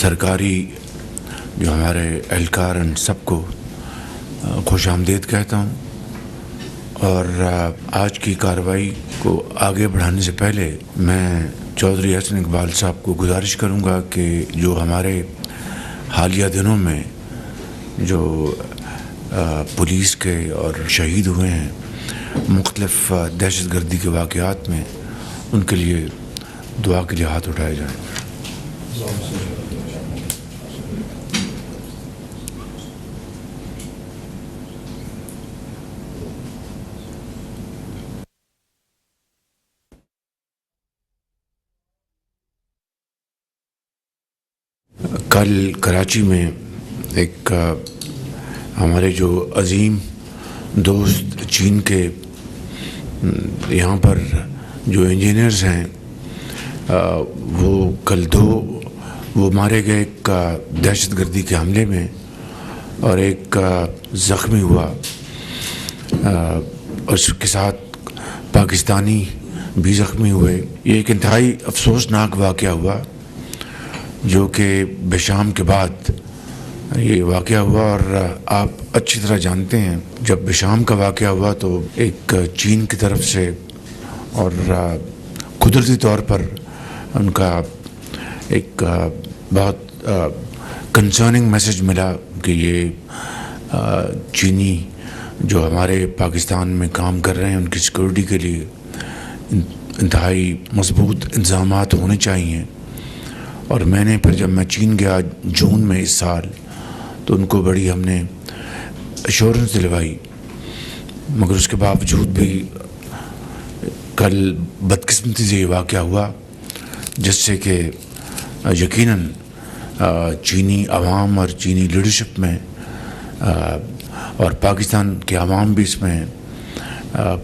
سرکاری جو ہمارے اہلکار ان سب کو خوش آمدید کہتا ہوں، اور آج کی کارروائی کو آگے بڑھانے سے پہلے میں چودھری حسن اقبال صاحب کو گزارش کروں گا کہ جو ہمارے حالیہ دنوں میں جو پولیس کے اور شہید ہوئے ہیں مختلف دہشت گردی کے واقعات میں، ان کے لیے دعا کے لیے ہاتھ اٹھائے جائیں۔ کل کراچی میں ایک ہمارے جو عظیم دوست چین کے یہاں پر جو انجینئرز ہیں وہ کل وہ مارے گئے ایک دہشت گردی کے حملے میں، اور ایک زخمی ہوا، اس کے ساتھ پاکستانی بھی زخمی ہوئے۔ یہ ایک انتہائی افسوسناک واقعہ ہوا جو کہ بشام کے بعد یہ واقعہ ہوا، اور آپ اچھی طرح جانتے ہیں جب بشام کا واقعہ ہوا تو ایک چین کی طرف سے اور قدرتی طور پر ان کا ایک بہت کنسرننگ میسج ملا کہ یہ چینی جو ہمارے پاکستان میں کام کر رہے ہیں ان کی سیکورٹی کے لیے انتہائی مضبوط انتظامات ہونے چاہیے۔ اور میں نے پھر جب میں چین گیا جون میں اس سال تو ان کو بڑی ہم نے ایشورنس دلوائی، مگر اس کے باوجود بھی کل بدقسمتی سے یہ واقعہ ہوا، جس سے کہ یقیناً چینی عوام اور چینی لیڈرشپ میں اور پاکستان کے عوام بھی اس میں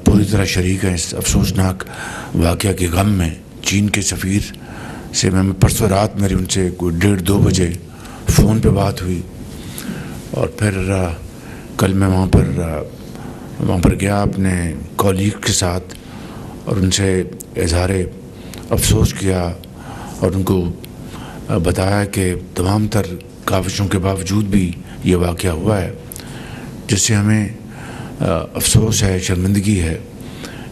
پوری طرح شریک ہیں اس افسوسناک واقعہ کے غم میں۔ چین کے سفیر سے میں پرسوں رات میری ان سے کوئی 1:30-2 بجے فون پہ بات ہوئی، اور پھر کل میں وہاں پر گیا اپنے کولیگ کے ساتھ اور ان سے اظہار افسوس کیا اور ان کو بتایا کہ تمام تر کاوشوں کے باوجود بھی یہ واقعہ ہوا ہے، جس سے ہمیں افسوس ہے، شرمندگی ہے،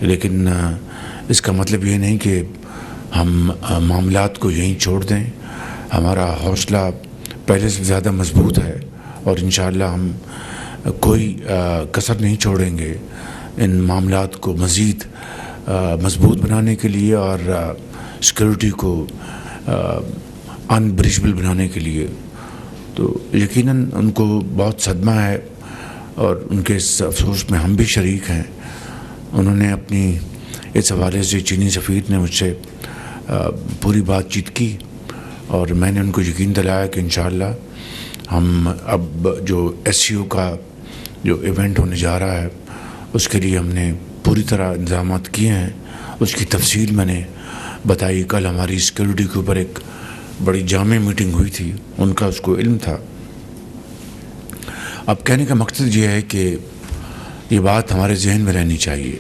لیکن اس کا مطلب یہ نہیں کہ ہم معاملات کو یہیں چھوڑ دیں۔ ہمارا حوصلہ پہلے سے زیادہ مضبوط ہے، اور انشاءاللہ ہم کوئی کسر نہیں چھوڑیں گے ان معاملات کو مزید مضبوط بنانے کے لیے اور سیکورٹی کو انبریچبل بنانے کے لیے۔ تو یقیناً ان کو بہت صدمہ ہے، اور ان کے اس افسوس میں ہم بھی شریک ہیں۔ انہوں نے اپنی اس حوالے سے چینی سفیر نے مجھ سے پوری بات چیت کی، اور میں نے ان کو یقین دلایا کہ انشاءاللہ ہم اب جو SCO کا جو ایونٹ ہونے جا رہا ہے اس کے لیے ہم نے پوری طرح انتظامات کیے ہیں۔ اس کی تفصیل میں نے بتائی۔ کل ہماری سیکورٹی کے اوپر ایک بڑی جامع میٹنگ ہوئی تھی، ان کا اس کو علم تھا۔ اب کہنے کا مقصد یہ ہے کہ یہ بات ہمارے ذہن میں رہنی چاہیے۔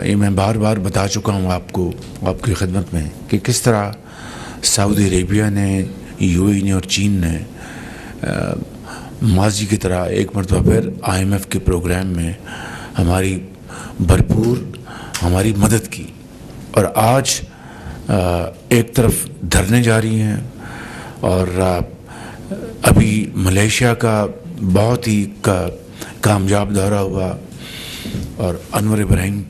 یہ میں بار بار بتا چکا ہوں آپ کو، آپ کی خدمت میں، کہ کس طرح سعودی عربیہ نے، UAE نے اور چین نے ماضی کی طرح ایک مرتبہ پھر IMF کے پروگرام میں ہماری بھرپور مدد کی، اور آج ایک طرف دھرنے جاری ہیں، اور ابھی ملیشیا کا بہت ہی کامیاب دورہ ہوا، اور انور ابراہیم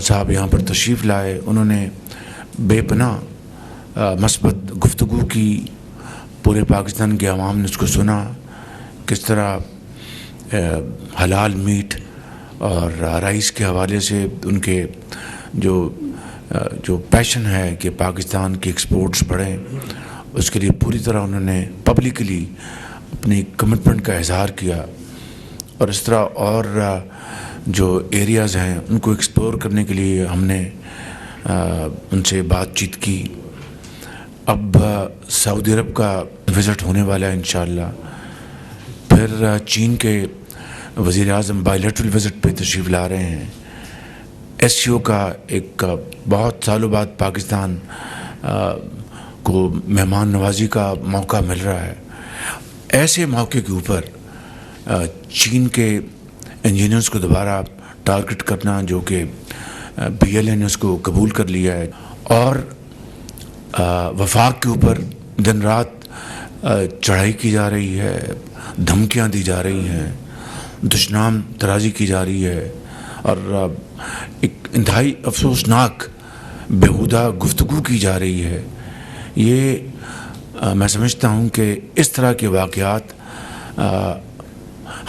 صاحب یہاں پر تشریف لائے۔ انہوں نے بے پناہ مثبت گفتگو کی، پورے پاکستان کے عوام نے اس کو سنا، کس طرح حلال میٹ اور رائس کے حوالے سے ان کے جو پیشن ہے کہ پاکستان کے ایکسپورٹس بڑھیں، اس کے لیے پوری طرح انہوں نے پبلکلی اپنی کمٹمنٹ کا اظہار کیا، اور اس طرح اور جو ایریاز ہیں ان کو ایکسپلور کرنے کے لیے ہم نے ان سے بات چیت کی۔ اب سعودی عرب کا وزٹ ہونے والا ہے انشاءاللہ، پھر چین کے وزیر اعظم بائیلیٹرل وزٹ پہ تشریف لا رہے ہیں۔ SCO کا ایک بہت سالوں بعد پاکستان کو مہمان نوازی کا موقع مل رہا ہے. ایسے موقع کے اوپر چین کے انجینئرز کو دوبارہ ٹارگٹ کرنا، جو کہ BLA نے اس کو قبول کر لیا ہے، اور وفاق کے اوپر دن رات چڑھائی کی جا رہی ہے، دھمکیاں دی جا رہی ہیں، دشنام ترازی کی جا رہی ہے، اور ایک انتہائی افسوسناک بیہودہ گفتگو کی جا رہی ہے. یہ میں سمجھتا ہوں کہ اس طرح کے واقعات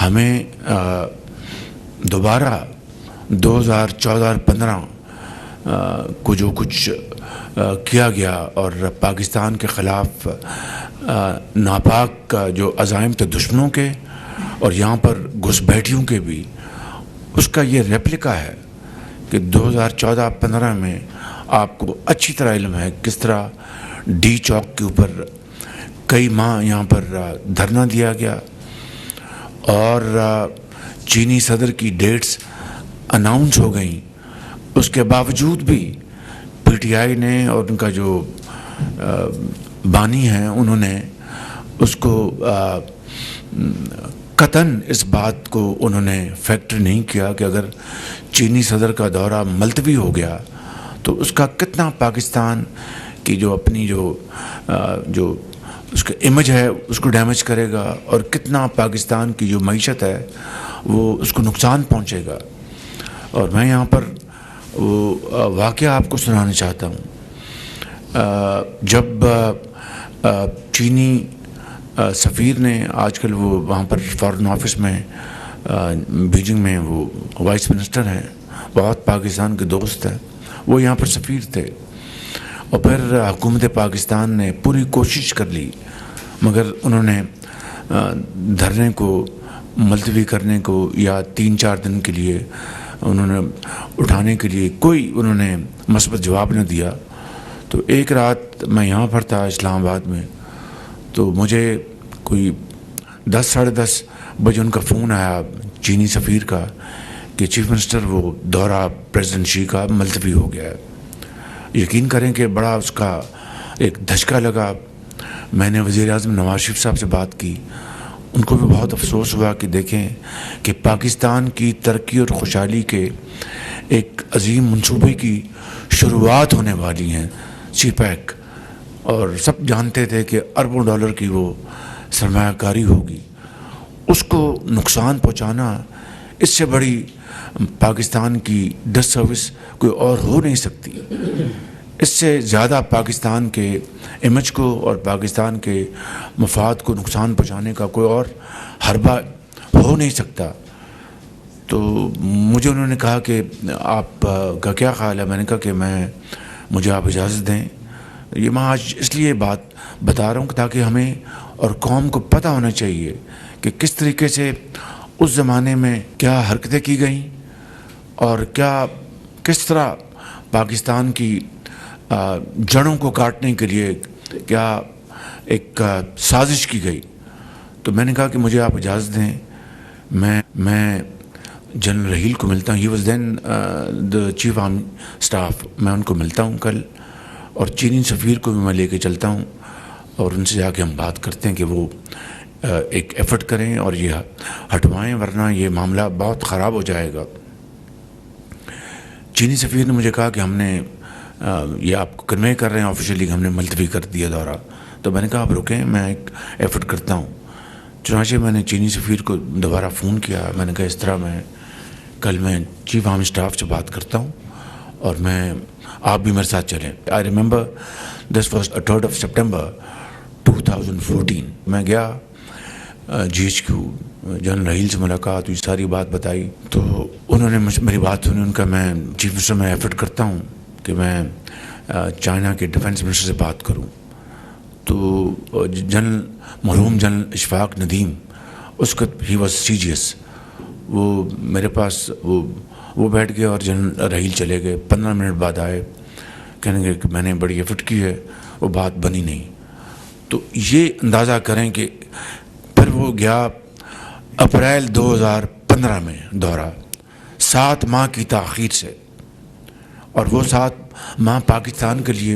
ہمیں دوبارہ 2014-15 کو جو کچھ کیا گیا اور پاکستان کے خلاف ناپاک جو عزائم تھے دشمنوں کے اور یہاں پر گھس بیٹھیوں کے بھی، اس کا یہ ریپلیکا ہے کہ 2014-15 میں آپ کو اچھی طرح علم ہے کس طرح ڈی چوک کے اوپر کئی ماہ یہاں پر دھرنا دیا گیا، اور چینی صدر کی ڈیٹس اناؤنس ہو گئیں. اس کے باوجود بھی PTI نے اور ان کا جو بانی ہیں انہوں نے اس کو قطعاً اس بات کو انہوں نے فیکٹر نہیں کیا کہ اگر چینی صدر کا دورہ ملتوی ہو گیا تو اس کا کتنا پاکستان کی جو اپنی جو اس کا امیج ہے اس کو ڈیمیج کرے گا، اور کتنا پاکستان کی جو معیشت ہے وہ اس کو نقصان پہنچے گا. اور میں یہاں پر وہ واقعہ آپ کو سنانا چاہتا ہوں. جب چینی سفیر نے آج کل وہ وہاں پر فارن آفس میں بیجنگ میں وہ وائس منسٹر ہیں، بہت پاکستان کے دوست ہیں، وہ یہاں پر سفیر تھے، اور پھر حکومت پاکستان نے پوری کوشش کر لی مگر انہوں نے دھرنے کو ملتوی کرنے کو یا 3-4 دن کے لیے انہوں نے اٹھانے کے لیے کوئی انہوں نے مثبت جواب نہ دیا. تو ایک رات میں یہاں پر تھا اسلام آباد میں، تو مجھے کوئی 10-10:30 بجے ان کا فون آیا چینی سفیر کا کہ چیف منسٹر وہ دورہ پریزیڈنٹ شی کا ملتوی ہو گیا ہے. یقین کریں کہ بڑا اس کا ایک دھچکا لگا. میں نے وزیر اعظم نواز شریف صاحب سے بات کی، ان کو بھی بہت افسوس ہوا کہ دیکھیں کہ پاکستان کی ترقی اور خوشحالی کے ایک عظیم منصوبے کی شروعات ہونے والی ہیں، سی پیک، اور سب جانتے تھے کہ اربوں ڈالر کی وہ سرمایہ کاری ہوگی. اس کو نقصان پہنچانا، اس سے بڑی پاکستان کی ڈس سروس کوئی اور ہو نہیں سکتی. اس سے زیادہ پاکستان کے امیج کو اور پاکستان کے مفاد کو نقصان پہنچانے کا کوئی اور حربہ ہو نہیں سکتا. تو مجھے انہوں نے کہا کہ آپ کا کیا خیال ہے؟ میں نے کہا کہ مجھے آپ اجازت دیں. یہ میں آج اس لیے بات بتا رہا ہوں تاکہ ہمیں اور قوم کو پتہ ہونا چاہیے کہ کس طریقے سے اس زمانے میں کیا حرکتیں کی گئیں اور کس طرح پاکستان کی جڑوں کو کاٹنے کے لیے کیا ایک سازش کی گئی. تو میں نے کہا کہ مجھے آپ اجازت دیں، میں جنرل رحیل کو ملتا ہوں. He was then the chief army staff. میں ان کو ملتا ہوں کل، اور چینی سفیر کو بھی میں لے کے چلتا ہوں اور ان سے جا کے ہم بات کرتے ہیں کہ وہ ایک ایفرٹ کریں اور یہ ہٹوائیں، ورنہ یہ معاملہ بہت خراب ہو جائے گا. چینی سفیر نے مجھے کہا کہ ہم نے یہ آپ کو کنوے کر رہے ہیں آفیشیلی کہ ہم نے ملتوی کر دیا دورہ. تو میں نے کہا آپ رکیں، میں ایک ایفرٹ کرتا ہوں. چنانچہ میں نے چینی سفیر کو دوبارہ فون کیا. میں نے کہا اس طرح کل میں چیف آرمی اسٹاف سے بات کرتا ہوں اور آپ بھی میرے ساتھ چلیں. I remember this was 3rd of September 2014. میں گیا GHQ، جنرل رحیل سے ملاقات ہوئی، ساری بات بتائی. تو انہوں نے میری بات سنی. ان کا میں چیف منسٹر میں ایفرٹ کرتا ہوں کہ میں چائنا کے ڈیفنس منسٹر سے بات کروں. تو مرحوم جنرل اشفاق ندیم، اس وقت ہی واز CGS، وہ میرے پاس وہ بیٹھ گئے اور جنرل رحیل چلے گئے. 15 منٹ بعد آئے، کہنے گے کہ میں نے بڑی ایفرٹ کی ہے، وہ بات بنی نہیں. تو یہ اندازہ کریں کہ پھر وہ گیا اپریل 2015 میں دورہ، 7 ماہ کی تاخیر سے. اور وہ 7 ماہ پاکستان کے لیے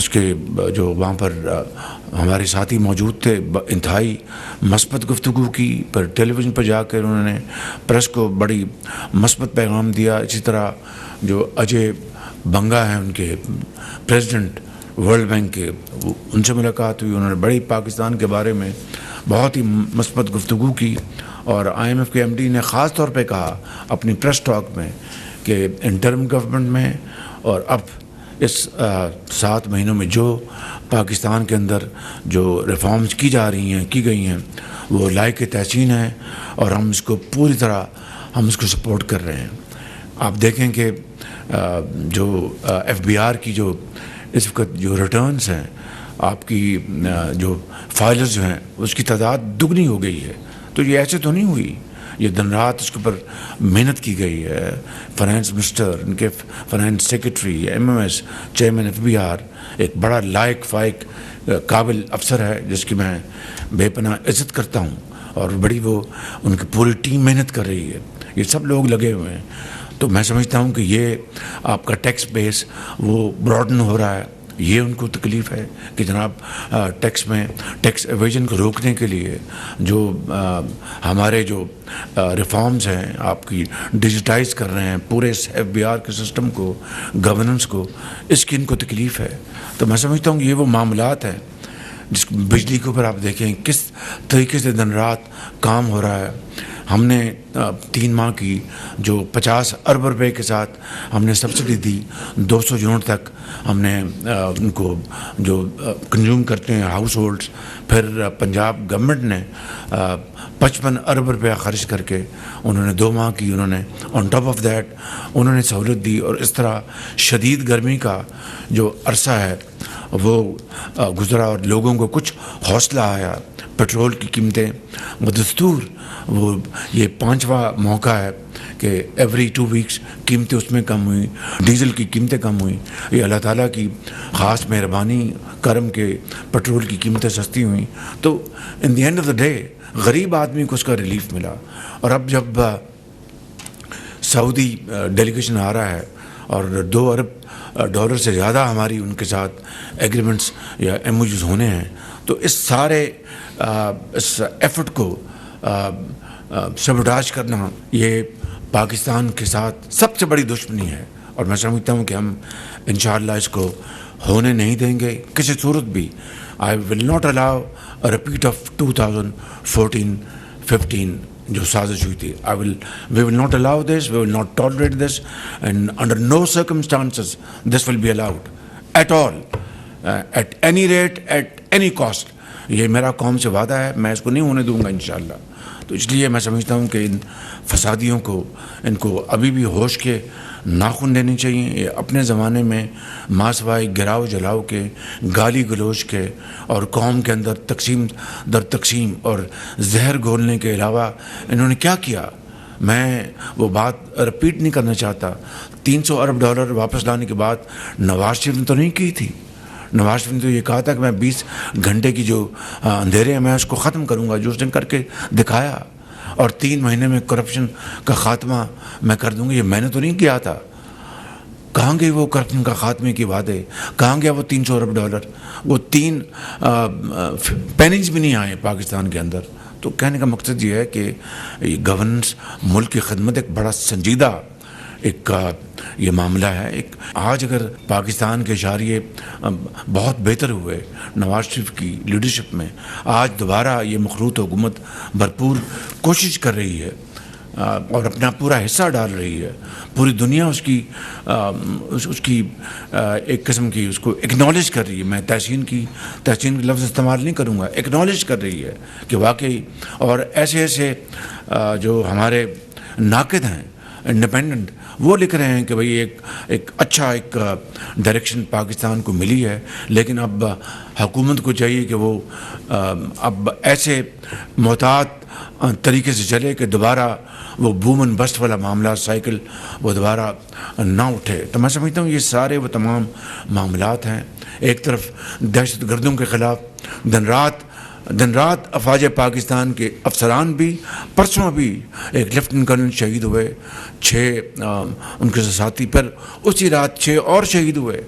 اس کے جو وہاں پر ہمارے ساتھی موجود تھے انتہائی مثبت گفتگو کی، پر ٹیلی ویژن پر جا کر انہوں نے پریس کو بڑی مثبت پیغام دیا. اسی طرح جو اجے بنگا ہیں ان کے پریزیڈنٹ ورلڈ بینک کے، ان سے ملاقات ہوئی. انہوں نے بڑی پاکستان کے بارے میں بہت ہی مثبت گفتگو کی. اور آئی ایم ایف کے ایم ڈی نے خاص طور پہ کہا اپنی پریس ٹاک میں کہ انٹرم گورنمنٹ میں اور اب اس 7 مہینوں میں جو پاکستان کے اندر جو ریفارمز کی جا رہی ہیں، کی گئی ہیں، وہ لائق تحسین ہیں اور ہم اس کو پوری طرح ہم اس کو سپورٹ کر رہے ہیں. آپ دیکھیں کہ جو ایف بی آر کی جو اس وقت جو ریٹرنز ہیں، آپ کی جو فائلرز جو ہیں اس کی تعداد دگنی ہو گئی ہے. تو یہ ایسے تو نہیں ہوئی، یہ دن رات اس کے اوپر محنت کی گئی ہے. فائنانس منسٹر، ان کے finance secretary, M M S chairman F B R ایک بڑا لائق فائق قابل افسر ہے جس کی میں بے پناہ عزت کرتا ہوں، اور بڑی وہ ان کی پوری ٹیم محنت کر رہی ہے. یہ سب لوگ لگے ہوئے ہیں. تو میں سمجھتا ہوں کہ یہ آپ کا ٹیکس بیس وہ براڈن ہو رہا ہے. یہ ان کو تکلیف ہے کہ جناب ٹیکس میں ٹیکس ایویژن کو روکنے کے لیے جو ہمارے جو ریفارمز ہیں آپ کی ڈیجیٹائز کر رہے ہیں پورے ایف بی آر کے سسٹم کو، گورننس کو، اس کی ان کو تکلیف ہے. تو میں سمجھتا ہوں کہ یہ وہ معاملات ہیں جس بجلی کے اوپر آپ دیکھیں کس طریقے سے دن رات کام ہو رہا ہے. ہم نے 3 ماہ کی جو 50 ارب روپے کے ساتھ ہم نے سبسڈی دی 200 یونٹ تک ہم نے ان کو جو کنزیوم کرتے ہیں ہاؤس ہولڈس. پھر پنجاب گورنمنٹ نے 55 ارب روپیہ خرچ کر کے انہوں نے 2 ماہ کی انہوں نے آن ٹاپ آف دیٹ انہوں نے سہولت دی. اور اس طرح شدید گرمی کا جو عرصہ ہے وہ گزرا اور لوگوں کو کچھ حوصلہ آیا. پیٹرول کی قیمتیں بدستور وہ یہ 5واں موقع ہے کہ ایوری 2 ویکس قیمتیں اس میں کم ہوئیں، ڈیزل کی قیمتیں کم ہوئیں. یہ اللہ تعالیٰ کی خاص مہربانی کرم کے پیٹرول کی قیمتیں سستی ہوئیں. تو in the end of the day غریب آدمی کو اس کا ریلیف ملا. اور اب جب سعودی ڈیلیگیشن آ رہا ہے اور $2 ارب سے زیادہ ہماری ان کے ساتھ ایگریمنٹس یا ایم او یوز ہونے ہیں، تو اس سارے اس ایفرٹ کو سبوٹاج کرنا یہ پاکستان کے ساتھ سب سے بڑی دشمنی ہے. اور میں سمجھتا ہوں کہ ہم انشاءاللہ اس کو ہونے نہیں دیں گے کسی صورت بھی. I will not allow repeat of 2014-15 جو سازش ہوئی تھی. we will not allow this, we will not tolerate this, and under no circumstances this will be allowed at all, at any rate, at any cost. یہ میرا قوم سے وعدہ ہے، میں اس کو نہیں ہونے دوں گا انشاءاللہ. تو اس لیے میں سمجھتا ہوں کہ ان فسادیوں کو ان کو ابھی بھی ہوش کے ناخن دینے چاہیے. یہ اپنے زمانے میں ماسوائے گراؤ جلاؤ کے، گالی گلوچ کے اور قوم کے اندر تقسیم در تقسیم اور زہر گھولنے کے علاوہ انہوں نے کیا کیا. میں وہ بات رپیٹ نہیں کرنا چاہتا. $300 ارب واپس لانے کے بعد نواز شریف نے تو نہیں کی تھی. نواز شریف نے تو یہ کہا تھا کہ میں 20 گھنٹے کی جو اندھیرے ہیں میں اس کو ختم کروں گا، جو اس نے کر کے دکھایا. اور 3 مہینے میں کرپشن کا خاتمہ میں کر دوں گا. یہ میں نے تو نہیں کیا تھا. کہاں گئے وہ کرپشن کا خاتمے کی وعدے؟ کہاں گیا وہ $300 ارب؟ وہ 3 پینیز بھی نہیں آئے پاکستان کے اندر. تو کہنے کا مقصد یہ ہے کہ گورننس ملک کی خدمت ایک بڑا سنجیدہ ایک یہ معاملہ ہے. ایک آج اگر پاکستان کے اشاریے بہت بہتر ہوئے نواز شریف کی لیڈرشپ میں، آج دوبارہ یہ مخلوط حکومت بھرپور کوشش کر رہی ہے اور اپنا پورا حصہ ڈال رہی ہے. پوری دنیا اس کی ایک قسم کی اس کو اکنالج کر رہی ہے. میں تحسین کی لفظ استعمال نہیں کروں گا، اکنالج کر رہی ہے کہ واقعی. اور ایسے جو ہمارے ناقد ہیں انڈیپینڈنٹ، وہ لکھ رہے ہیں کہ بھئی ایک اچھا ایک ڈائریکشن پاکستان کو ملی ہے. لیکن اب حکومت کو چاہیے کہ وہ اب ایسے محتاط طریقے سے چلے کہ دوبارہ وہ بوم اینڈ بسٹ والا معاملہ سائیکل وہ دوبارہ نہ اٹھے. تو میں سمجھتا ہوں یہ سارے وہ تمام معاملات ہیں. ایک طرف دہشت گردوں کے خلاف دن رات افواج پاکستان کے افسران بھی، پرسوں بھی ایک لیفٹنٹ کرنل شہید ہوئے، 6 ان کے ساتھی، پر اسی رات 6 اور شہید ہوئے.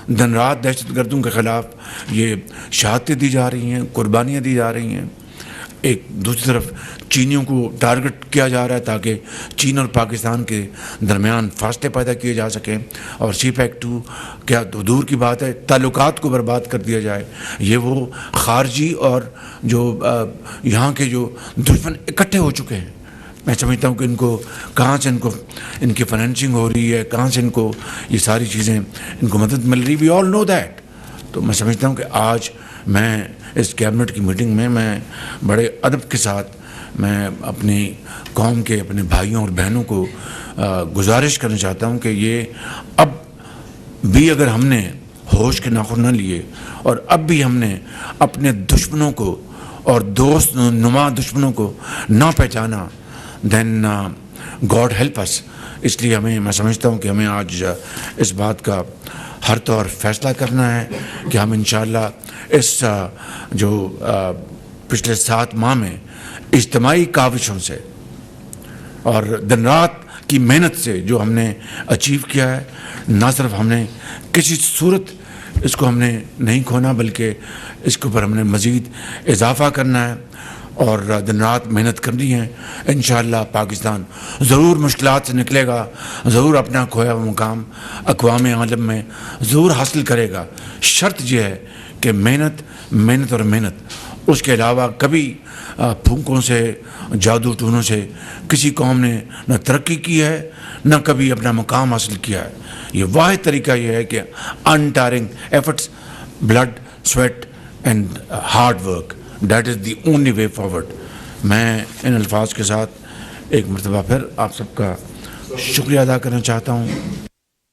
دن رات دہشت گردوں کے خلاف یہ شہادتیں دی جا رہی ہیں، قربانیاں دی جا رہی ہیں. ایک دوسری طرف چینیوں کو ٹارگٹ کیا جا رہا ہے تاکہ چین اور پاکستان کے درمیان فاصلے پیدا کیے جا سکیں، اور سی پیک 2 کیا دور کی بات ہے تعلقات کو برباد کر دیا جائے. یہ وہ خارجی اور جو یہاں کے جو دشمن اکٹھے ہو چکے ہیں. میں سمجھتا ہوں کہ ان کو کہاں سے ان کی فائنینسنگ ہو رہی ہے، کہاں سے ان کو یہ ساری چیزیں ان کو مدد مل رہی. وی آل نو دیٹ. تو میں سمجھتا ہوں کہ آج میں اس کیبنٹ کی میٹنگ میں بڑے ادب کے ساتھ میں اپنی قوم کے اپنے بھائیوں اور بہنوں کو گزارش کرنا چاہتا ہوں کہ یہ اب بھی اگر ہم نے ہوش کے ناخن نہ لیے اور اب بھی ہم نے اپنے دشمنوں کو اور دوست نما دشمنوں کو نہ پہچانا دین گاڈ ہیلپ اس. اس لیے میں سمجھتا ہوں کہ ہمیں آج اس بات کا ہر طور فیصلہ کرنا ہے کہ ہم انشاءاللہ اس جو پچھلے 7 ماہ میں اجتماعی کاوشوں سے اور دن رات کی محنت سے جو ہم نے اچیو کیا ہے، نہ صرف ہم نے کسی صورت اس کو ہم نے نہیں کھونا بلکہ اس کے اوپر ہم نے مزید اضافہ کرنا ہے اور دن رات محنت کرنی ہے. انشاءاللہ پاکستان ضرور مشکلات سے نکلے گا، ضرور اپنا کھویا ہوا مقام اقوام عالم میں ضرور حاصل کرے گا. شرط یہ ہے کہ محنت اور محنت. اس کے علاوہ کبھی پھونکوں سے جادو ٹونوں سے کسی قوم نے نہ ترقی کی ہے نہ کبھی اپنا مقام حاصل کیا ہے. یہ واحد طریقہ یہ ہے کہ untiring efforts, blood, sweat and hard work. That is the only way forward. میں ان الفاظ کے ساتھ ایک مرتبہ پھر آپ سب کا شکریہ ادا کرنا چاہتا ہوں.